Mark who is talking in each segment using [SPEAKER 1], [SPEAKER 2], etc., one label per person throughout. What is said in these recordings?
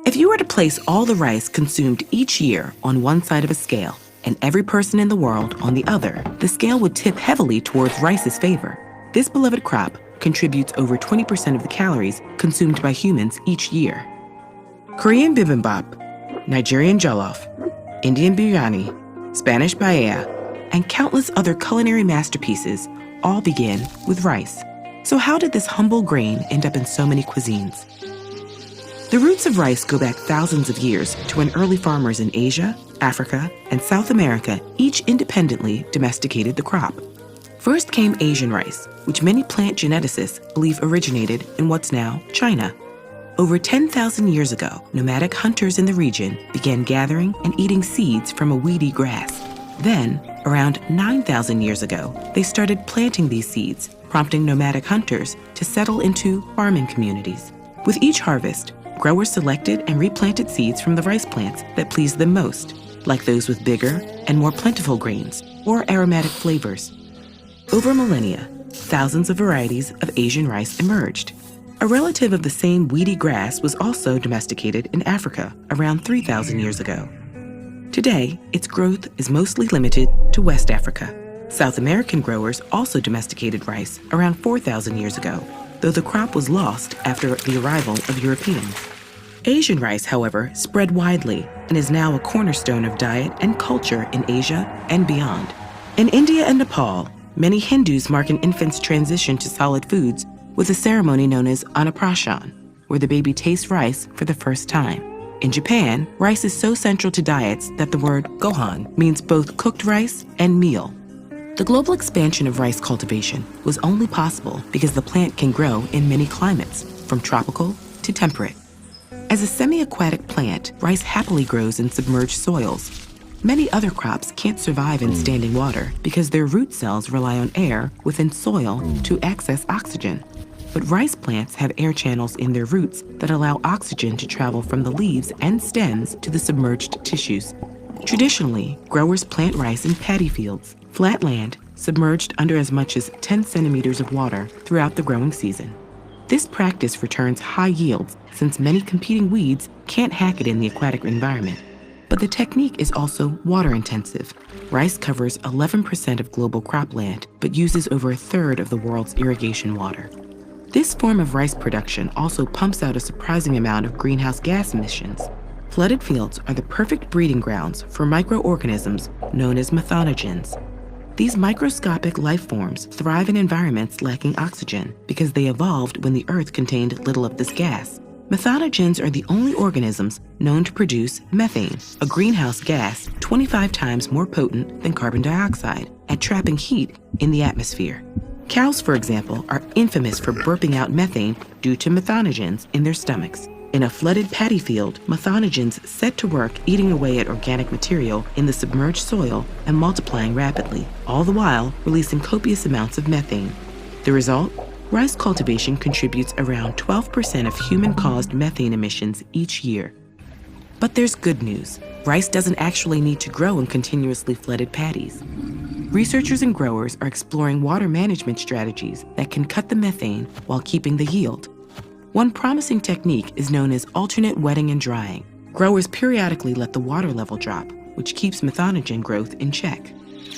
[SPEAKER 1] If you were to place all the rice consumed each year on one side of a scale and every person in the world on the other, the scale would tip heavily towards rice's favor. This beloved crop contributes over 20% of the calories consumed by humans each year. Korean bibimbap, Nigerian jollof, Indian biryani, Spanish paella, and countless other culinary masterpieces all begin with rice. So how did this humble grain end up in so many cuisines? The roots of rice go back thousands of years to when early farmers in Asia, Africa, and South America each independently domesticated the crop. First came Asian rice, which many plant geneticists believe originated in what's now China. Over 10,000 years ago, nomadic hunters in the region began gathering and eating seeds from a weedy grass. Then, around 9,000 years ago, they started planting these seeds, prompting nomadic hunters to settle into farming communities. With each harvest, growers selected and replanted seeds from the rice plants that pleased them most, like those with bigger and more plentiful grains or aromatic flavors. Over millennia, thousands of varieties of Asian rice emerged. A relative of the same weedy grass was also domesticated in Africa around 3,000 years ago. Today, its growth is mostly limited to West Africa. South American growers also domesticated rice around 4,000 years ago, though the crop was lost after the arrival of Europeans. Asian rice, however, spread widely and is now a cornerstone of diet and culture in Asia and beyond. In India and Nepal, many Hindus mark an infant's transition to solid foods with a ceremony known as Annaprashan, where the baby tastes rice for the first time. In Japan, rice is so central to diets that the word gohan means both cooked rice and meal. The global expansion of rice cultivation was only possible because the plant can grow in many climates, from tropical to temperate. As a semi-aquatic plant, rice happily grows in submerged soils. Many other crops can't survive in standing water because their root cells rely on air within soil to access oxygen. But rice plants have air channels in their roots that allow oxygen to travel from the leaves and stems to the submerged tissues. Traditionally, growers plant rice in paddy fields, flat land submerged under as much as 10 centimeters of water throughout the growing season. This practice returns high yields since many competing weeds can't hack it in the aquatic environment. But the technique is also water intensive. Rice covers 11% of global cropland, but uses over a third of the world's irrigation water. This form of rice production also pumps out a surprising amount of greenhouse gas emissions. Flooded fields are the perfect breeding grounds for microorganisms known as methanogens. These microscopic life forms thrive in environments lacking oxygen because they evolved when the Earth contained little of this gas. Methanogens are the only organisms known to produce methane, a greenhouse gas 25 times more potent than carbon dioxide at trapping heat in the atmosphere. Cows, for example, are infamous for burping out methane due to methanogens in their stomachs. In a flooded paddy field, methanogens set to work eating away at organic material in the submerged soil and multiplying rapidly, all the while releasing copious amounts of methane. The result? Rice cultivation contributes around 12% of human-caused methane emissions each year. But there's good news. Rice doesn't actually need to grow in continuously flooded paddies. Researchers and growers are exploring water management strategies that can cut the methane while keeping the yield. One promising technique is known as alternate wetting and drying. Growers periodically let the water level drop, which keeps methanogen growth in check.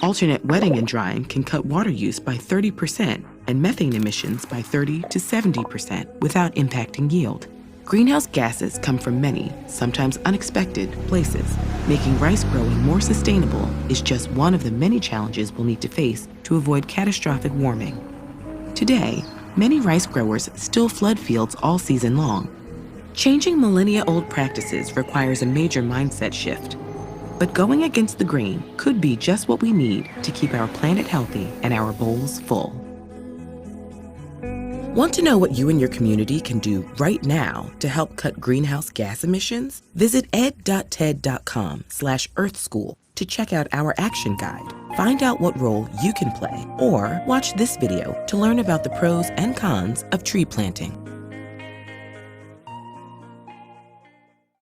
[SPEAKER 1] Alternate wetting and drying can cut water use by 30% and methane emissions by 30 to 70% without impacting yield. Greenhouse gases come from many, sometimes unexpected, places. Making rice growing more sustainable is just one of the many challenges we'll need to face to avoid catastrophic warming. Today, many rice growers still flood fields all season long. Changing millennia-old practices requires a major mindset shift. But going against the grain could be just what we need to keep our planet healthy and our bowls full. Want to know what you and your community can do right now to help cut greenhouse gas emissions? Visit ed.ted.com/earthschool to check out our action guide. Find out what role you can play, or watch this video to learn about the pros and cons of tree planting.